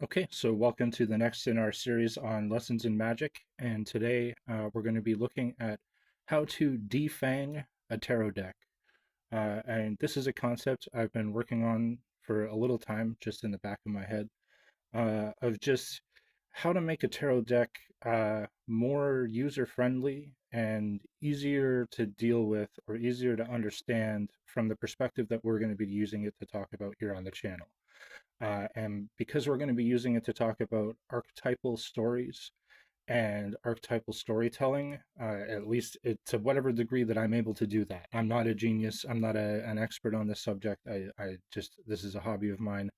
Okay, so welcome to the next in our series on lessons in magic. And today we're going to be looking at how to defang a tarot deck. And this is a concept I've been working on for a little time, just in the back of my head, of just how to make a tarot deck more user friendly and easier to deal with or easier to understand from the perspective that we're going to be using it to talk about here on the channel. And because we're going to be using it to talk about archetypal stories and archetypal storytelling, at least to whatever degree that I'm able to do that. I'm not a genius. I'm not an expert on this subject. I just, this is a hobby of mine.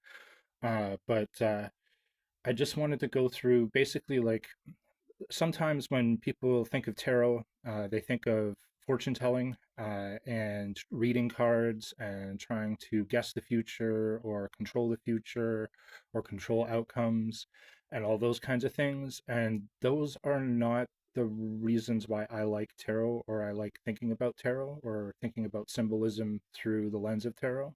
But I just wanted to go through basically like sometimes when people think of tarot, they think of fortune telling and reading cards and trying to guess the future or control the future or control outcomes and all those kinds of things. And those are not the reasons why I like tarot or I like thinking about tarot or thinking about symbolism through the lens of tarot.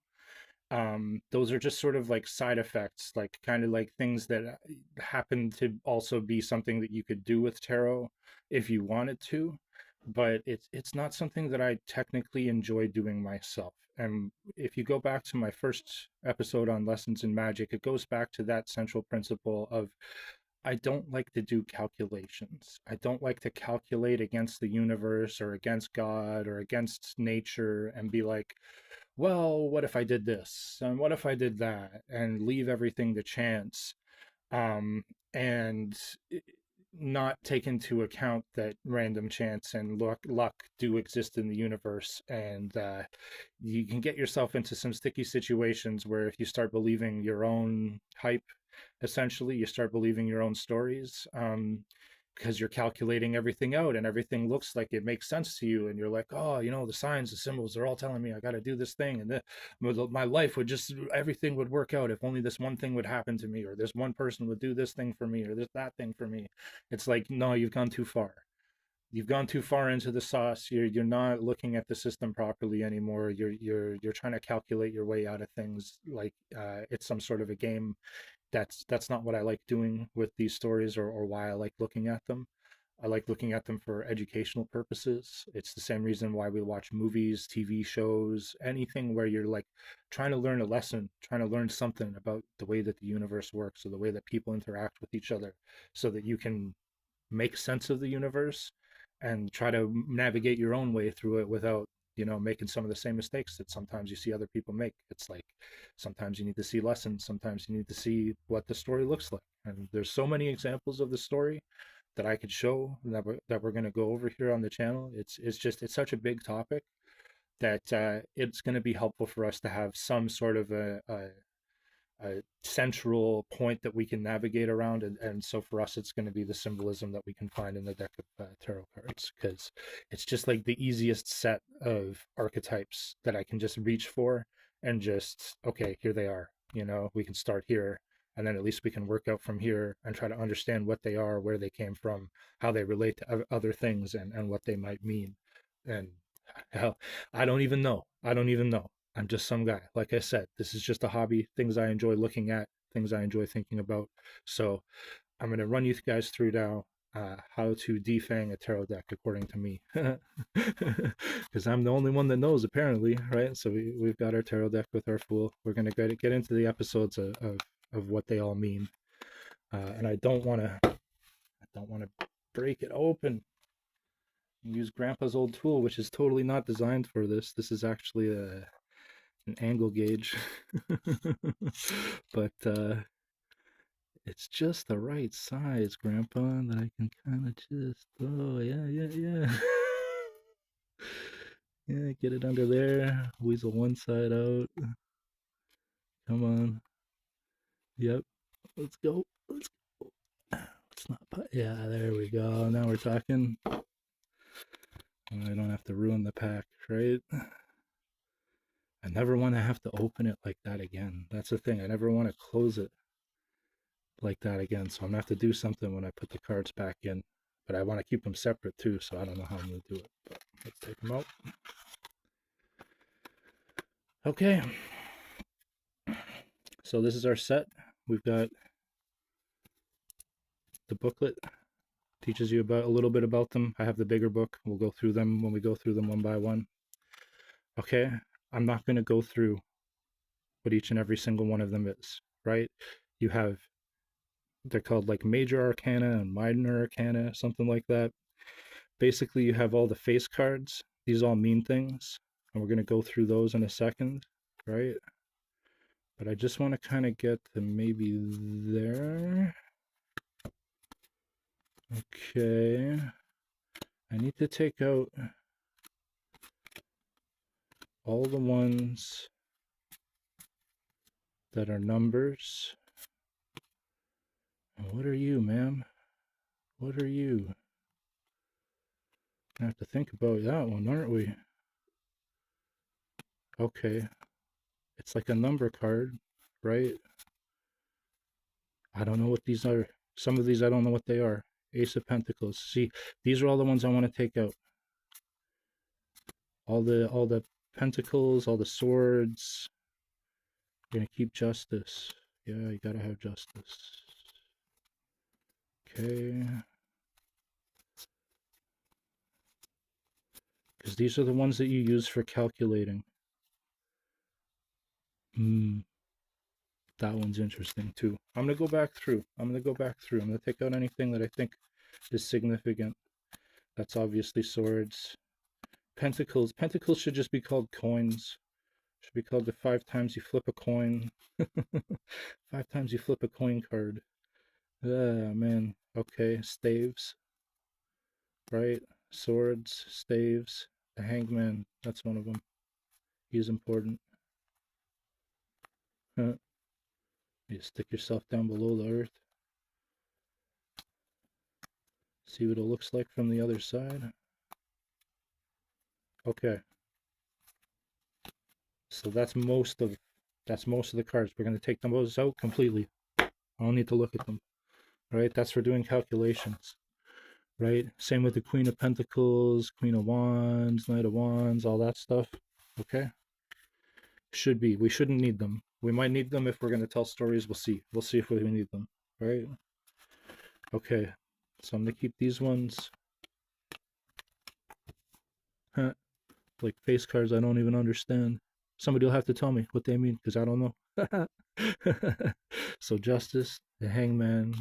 Those are just sort of like side effects, like kind of like things that happen to also be something that you could do with tarot if you wanted to, but it's not something that I technically enjoy doing myself. And if you go back to my first episode on lessons in magic, it goes back to that central principle of I don't like to do calculations. I don't like to calculate against the universe or against God or against nature and be like, well, what if I did this? And what if I did that? And leave everything to chance. Um, and not take into account that random chance and luck do exist in the universe. And you can get yourself into some sticky situations where if you start believing your own hype, essentially, you start believing your own stories. Because you're calculating everything out and everything looks like it makes sense to you and you're like, oh, the signs, the symbols, they're all telling me I got to do this thing, and my life would just, everything would work out if only this one thing would happen to me, or this one person would do this thing for me, or this that thing for me. It's like, no, you've gone too far. You've gone too far into the sauce. You're not looking at the system properly anymore. You're trying to calculate your way out of things like it's some sort of a game. That's not what I like doing with these stories, or why I like looking at them. I like looking at them for educational purposes. It's the same reason why we watch movies, TV shows, anything where you're like trying to learn a lesson, trying to learn something about the way that the universe works or the way that people interact with each other so that you can make sense of the universe and try to navigate your own way through it without making some of the same mistakes that sometimes you see other people make. It's like sometimes you need to see lessons, sometimes you need to see what the story looks like, and there's so many examples of the story that I could show that we're going to go over here on the channel. It's such a big topic that it's going to be helpful for us to have some sort of a central point that we can navigate around. And so for us, it's going to be the symbolism that we can find in the deck of tarot cards, because it's just like the easiest set of archetypes that I can just reach for and just, okay, here they are. We can start here. And then at least we can work out from here and try to understand what they are, where they came from, how they relate to other things, and what they might mean. And hell, I don't even know. I don't even know. I'm just some guy. Like I said, this is just a hobby, things I enjoy looking at, things I enjoy thinking about. So I'm going to run you guys through now how to defang a tarot deck according to me. Because I'm the only one that knows, apparently, right? So we've got our tarot deck with our fool. We're going to get into the episodes of what they all mean. And I don't want to break it open. Use Grandpa's old tool, which is totally not designed for this. This is actually an angle gauge, but it's just the right size, Grandpa, that I can kind of just, oh, yeah, yeah, yeah. Yeah, get it under there, weasel one side out. Come on. Yep. Let's go. Let's go. Let's not put, yeah, there we go. Now we're talking. I don't have to ruin the pack, right? I never want to have to open it like that again. That's the thing. I never want to close it like that again. So I'm gonna have to do something when I put the cards back in. But I want to keep them separate too, so I don't know how I'm gonna do it. But let's take them out. Okay. So this is our set. We've got the booklet teaches you about a little bit about them. I have the bigger book. We'll go through them when we go through them one by one. Okay, I'm not going to go through what each and every single one of them is, right? You have, they're called like major arcana and minor arcana, something like that. Basically, you have all the face cards. These all mean things, and we're going to go through those in a second, right? But I just want to kind of get to maybe there. Okay. I need to take out all the ones that are numbers. What are you, ma'am? What are you? I have to think about that one, aren't we? Okay. It's like a number card, right? I don't know what these are. Some of these I don't know what they are. Ace of Pentacles. See, these are all the ones I want to take out. All the pentacles, all the swords. You're gonna keep justice. Yeah, you gotta have justice. Okay. Because these are the ones that you use for calculating. That one's interesting too. I'm gonna go back through. I'm gonna take out anything that I think is significant. That's obviously swords. Pentacles. Pentacles should just be called coins. Should be called the 5 times you flip a coin. 5 times you flip a coin card. Ah, man. Okay, staves. Right? Swords, staves. The hangman. That's one of them. He's important. Huh. You stick yourself down below the earth. See what it looks like from the other side. Okay. So that's most of the cards. We're going to take those out completely. I don't need to look at them. Right? That's for doing calculations. Right? Same with the Queen of Pentacles, Queen of Wands, Knight of Wands, all that stuff. Okay? Should be. We shouldn't need them. We might need them if we're going to tell stories. We'll see. We'll see if we need them. Right? Okay. So I'm going to keep these ones. Huh. Like face cards I don't even understand. Somebody will have to tell me what they mean because I don't know. So justice, the hangman,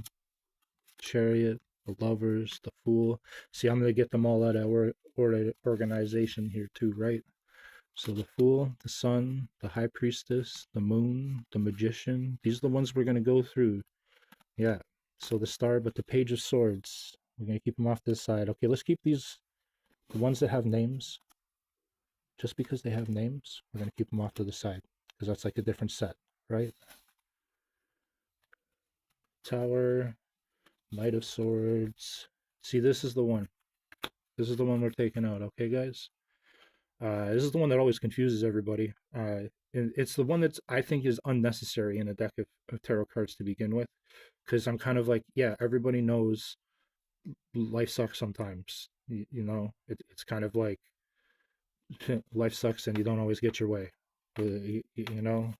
chariot, the lovers, the fool. See, I'm going to get them all out of organization here too, right? So the fool, the sun, the high priestess, the moon, the magician. These are the ones we're going to go through. Yeah. So the star, but the page of swords. We're going to keep them off to the side. Okay, let's keep these, the ones that have names. Just because they have names, we're going to keep them off to the side because that's like a different set, right? Tower, Knight of Swords. See, this is the one. This is the one we're taking out, okay, guys? This is the one that always confuses everybody. It's the one that's I think is unnecessary in a deck of tarot cards to begin with, because I'm kind of like, yeah, everybody knows life sucks sometimes. You know, it's kind of like life sucks and you don't always get your way. You know,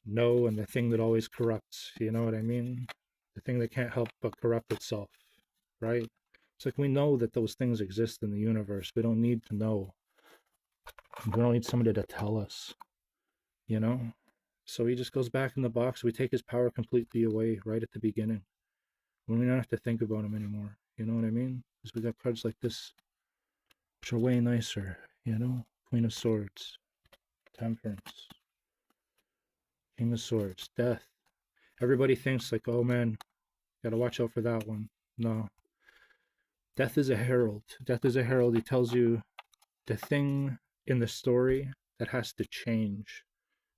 no, and the thing that always corrupts. You know what I mean? The thing that can't help but corrupt itself, right? It's like we know that those things exist in the universe. We don't need to know. We don't need somebody to tell us, you know? So he just goes back in the box. We take his power completely away right at the beginning. When we don't have to think about him anymore. You know what I mean? Because we got cards like this, which are way nicer, you know? Queen of Swords, Temperance, King of Swords, Death. Everybody thinks like, oh man, gotta watch out for that one. No. Death is a herald. Death is a herald. He tells you the thing in the story that has to change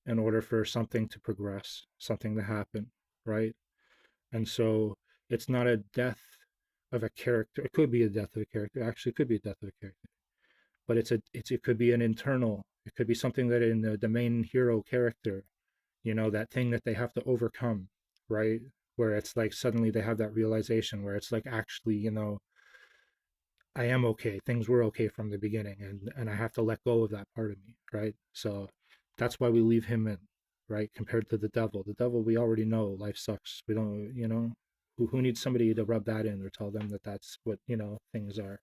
in order for something to progress, something to happen, right? And so it's not a death of a character. It could be a death of a character. Actually, it could be a death of a character. But it could be an internal. It could be something that in the main hero character, you know, that thing that they have to overcome, right? Where it's like suddenly they have that realization where it's like actually, you know, I am okay. Things were okay from the beginning, and I have to let go of that part of me, right? So that's why we leave him in, right? Compared to the devil. The devil, we already know life sucks. We don't, you know, Who needs somebody to rub that in or tell them that that's what, things are,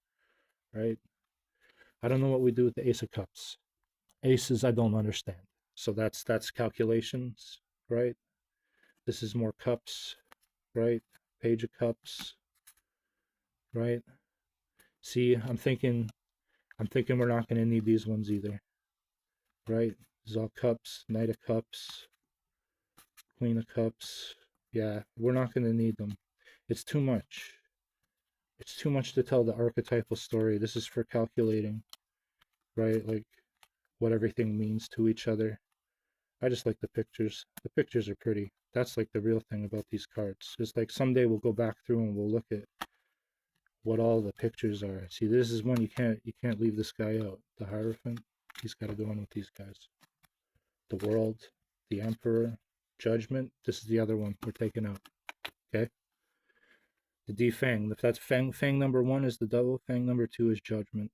right? I don't know what we do with the Ace of Cups. Aces, I don't understand. So that's calculations, right? This is more cups, right? Page of Cups, right? See, I'm thinking we're not going to need these ones either, right? This is all cups, Knight of Cups, Queen of Cups. Yeah, we're not going to need them. It's too much. It's too much to tell the archetypal story. This is for calculating, right? Like what everything means to each other. I just like the pictures. The pictures are pretty. That's like the real thing about these cards. It's like someday we'll go back through and we'll look at what all the pictures are. See, this is one you can't leave this guy out. The Hierophant, he's got to go in with these guys. The World, the Emperor, Judgment. This is the other one we're taking out. Okay. The De-Fang. If that's Fang number one is the double. Fang number two is Judgment.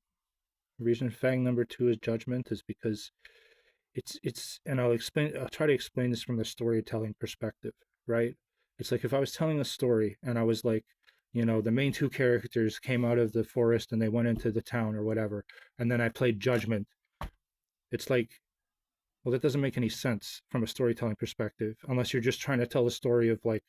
The reason Fang number two is Judgment is because and I'll try to explain this from the storytelling perspective, right? It's like if I was telling a story and I was like, the main two characters came out of the forest and they went into the town or whatever, and then I played Judgment. It's like, well, that doesn't make any sense from a storytelling perspective unless you're just trying to tell a story of like,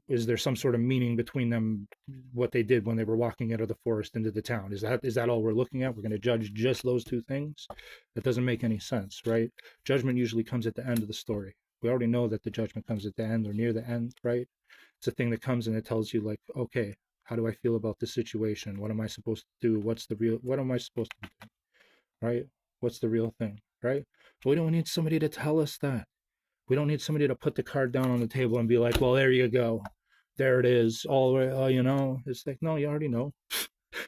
is there some sort of meaning between them, what they did when they were walking out of the forest into the town? Is that all we're looking at? We're going to judge just those two things? That doesn't make any sense, right? Judgment usually comes at the end of the story. We already know that the judgment comes at the end or near the end, right? It's a thing that comes and it tells you like, okay, how do I feel about this situation? What am I supposed to do? What am I supposed to do, right? What's the real thing, right? But we don't need somebody to tell us that. We don't need somebody to put the card down on the table and be like, well, there you go. There it is. All the way, it's like, no, you already know.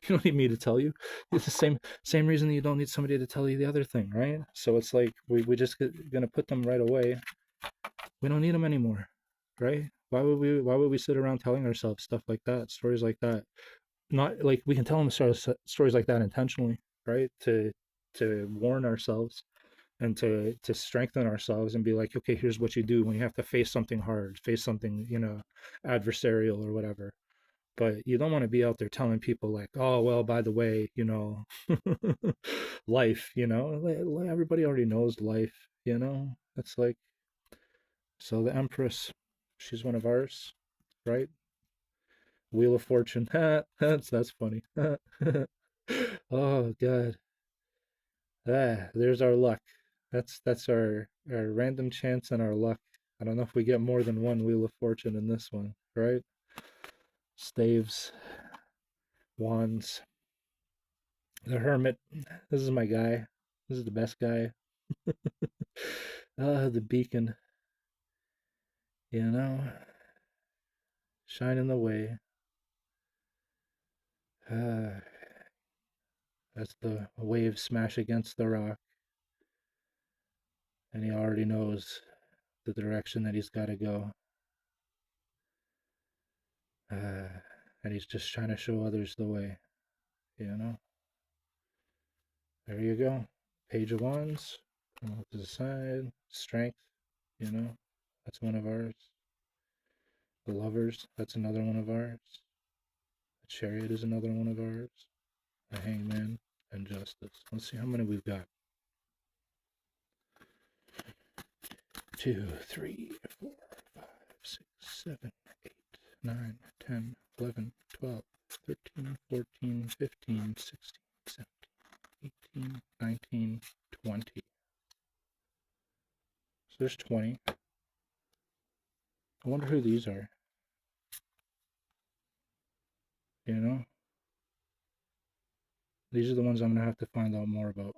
You don't need me to tell you. It's the same reason that you don't need somebody to tell you the other thing, right? So it's like we just gonna put them right away. We don't need them anymore, right? Why would we sit around telling ourselves stuff like that, stories like that? Not like we can tell them stories like that intentionally, right? To warn ourselves and to strengthen ourselves and be like, okay, here's what you do when you have to face something hard, face something, adversarial or whatever. But you don't want to be out there telling people like, oh, well, by the way, life, everybody already knows life, It's like, so the Empress, she's one of ours, right? Wheel of Fortune. That's funny. Oh God. There's our luck. That's our random chance and our luck. I don't know if we get more than one Wheel of Fortune in this one, right? Staves, wands, the Hermit. This is my guy. This is the best guy. The Beacon. You know, shining the way. Uh, as the waves smash against the rock, and he already knows the direction that he's got to go. And he's just trying to show others the way, you know. There you go. Page of Wands. Come off to the side. Strength, that's one of ours. The Lovers, that's another one of ours. The Chariot is another one of ours. The Hangman and Justice. Let's see how many we've got. 2, 3, 4, 5, 6, 7, 8, 9, 10, 11, 12, 13, 14, 15, 16, 17, 18, 19, 20. So there's 20. I wonder who these are. You know? These are the ones I'm going to have to find out more about.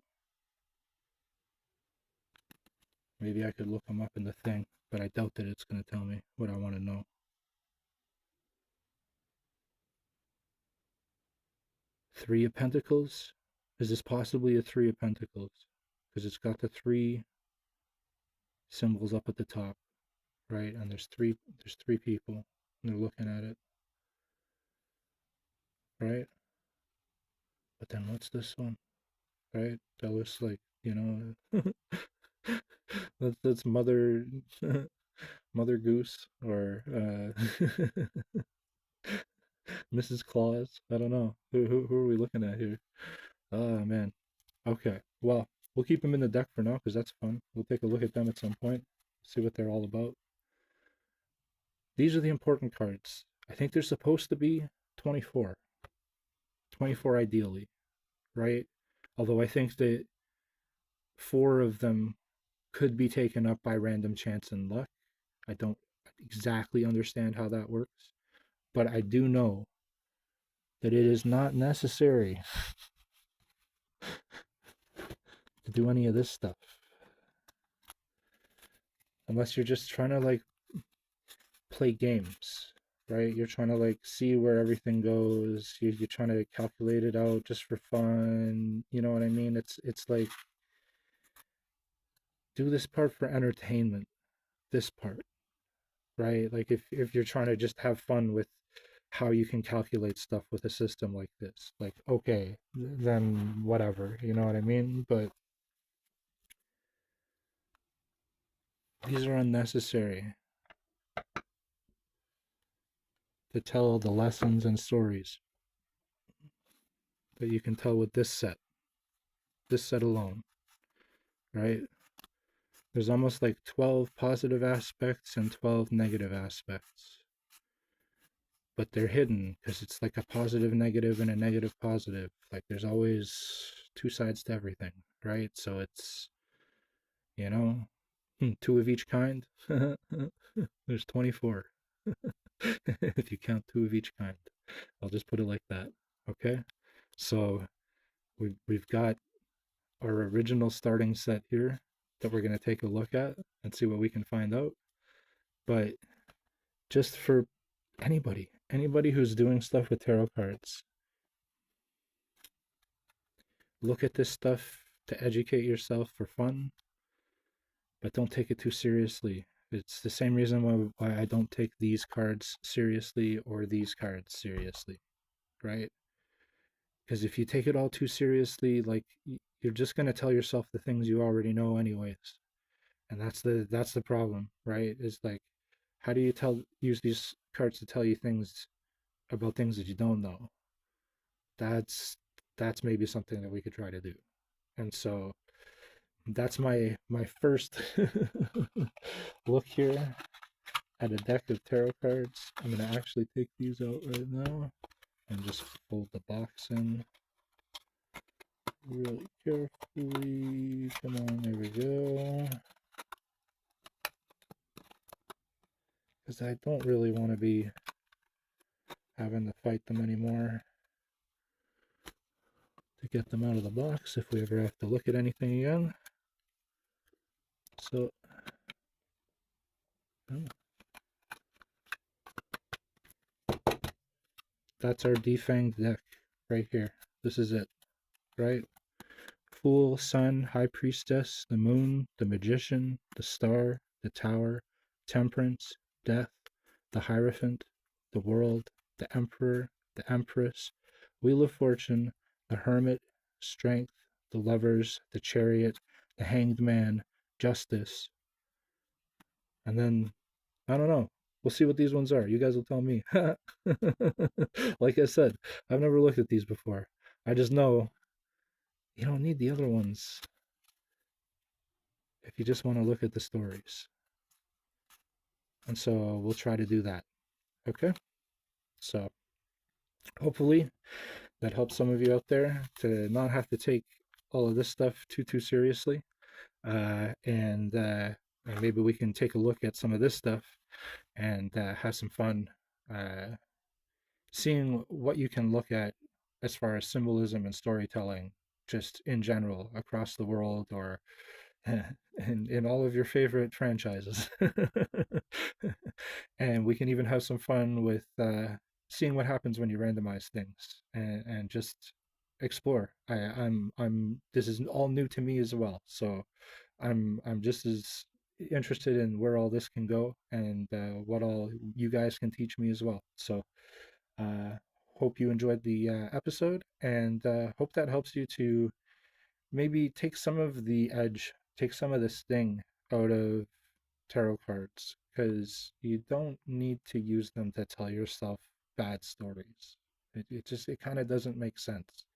Maybe I could look them up in the thing, but I doubt that it's going to tell me what I want to know. Three of Pentacles? Is this possibly a Three of Pentacles? Because it's got the three symbols up at the top, right? And there's three people, and they're looking at it, right? But then what's this one, right? That looks like, that's mother. Mother Goose or Mrs. Claus. I don't know. Who are we looking at here? Oh man. Okay. Well, we'll keep them in the deck for now because that's fun. We'll take a look at them at some point, see what they're all about. These are the important cards. I think there's supposed to be 24. 24 ideally, right? Although I think that four of them could be taken up by random chance and luck. I don't exactly understand how that works, but I do know that it is not necessary to do any of this stuff unless you're just trying to like play games, right? You're trying to like see where everything goes. You're trying to calculate it out just for fun. You know what I mean? It's like do this part for entertainment. This part, right? Like if you're trying to just have fun with how you can calculate stuff with a system like this, like okay, then whatever. You know what I mean? But these are unnecessary to tell the lessons and stories that you can tell with this set alone, right? There's almost like 12 positive aspects and 12 negative aspects, but they're hidden because it's like a positive negative and a negative positive. Like there's always two sides to everything, right? So it's, you know, two of each kind. There's 24 if you count two of each kind. I'll just put it like that. Okay. So we've got our original starting set here that we're going to take a look at and see what we can find out. But just for anybody who's doing stuff with tarot cards, look at this stuff to educate yourself for fun, but don't take it too seriously. It's the same reason why I don't take these cards seriously or these cards seriously, right? Because if you take it all too seriously, like you're just going to tell yourself the things you already know anyways. And that's the problem, right? Is like how do you use these cards to tell you things about things that you don't know? That's that's maybe something that we could try to do. And so that's my first look here at a deck of tarot cards. I'm gonna actually take these out right now and just fold the box in really carefully. Come on, there we go. Because I don't really want to be having to fight them anymore to get them out of the box if we ever have to look at anything again. So, oh, that's our defanged deck right here. This is it, right? Fool, Sun, High Priestess, the Moon, the Magician, the Star, the Tower, Temperance, Death, the Hierophant, the World, the Emperor, the Empress, Wheel of Fortune, the Hermit, Strength, the Lovers, the Chariot, the Hanged Man, Justice, and then I don't know. We'll see what these ones are. You guys will tell me. Like I said, I've never looked at these before. I just know you don't need the other ones if you just want to look at the stories. And so we'll try to do that. Okay? So hopefully that helps some of you out there to not have to take all of this stuff too seriously. And maybe we can take a look at some of this stuff and have some fun seeing what you can look at as far as symbolism and storytelling just in general across the world or in all of your favorite franchises. And we can even have some fun with seeing what happens when you randomize things and just explore. I'm this is all new to me as well, so I'm just as interested in where all this can go and what all you guys can teach me as well. So uh, hope you enjoyed the episode and hope that helps you to maybe take some of the edge, take some of the sting out of tarot cards because you don't need to use them to tell yourself bad stories. It kind of doesn't make sense.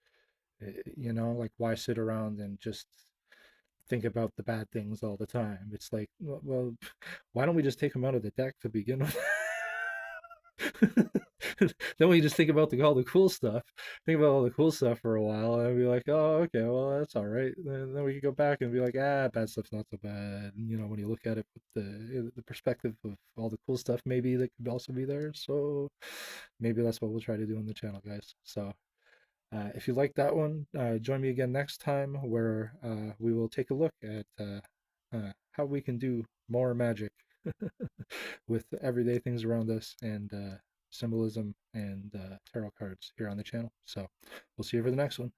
You know, like why sit around and just think about the bad things all the time? It's like, well, why don't we just take them out of the deck to begin with? Then we just think about all the cool stuff. Think about all the cool stuff for a while, and be like, "Oh, okay, well, that's all right." Then we can go back and be like, "Ah, bad stuff's not so bad." And, you know, when you look at it with the perspective of all the cool stuff, maybe that could also be there. So maybe that's what we'll try to do on the channel, guys. So if you like that one, join me again next time where we will take a look at how we can do more magic with everyday things around us and symbolism and tarot cards here on the channel. So we'll see you for the next one.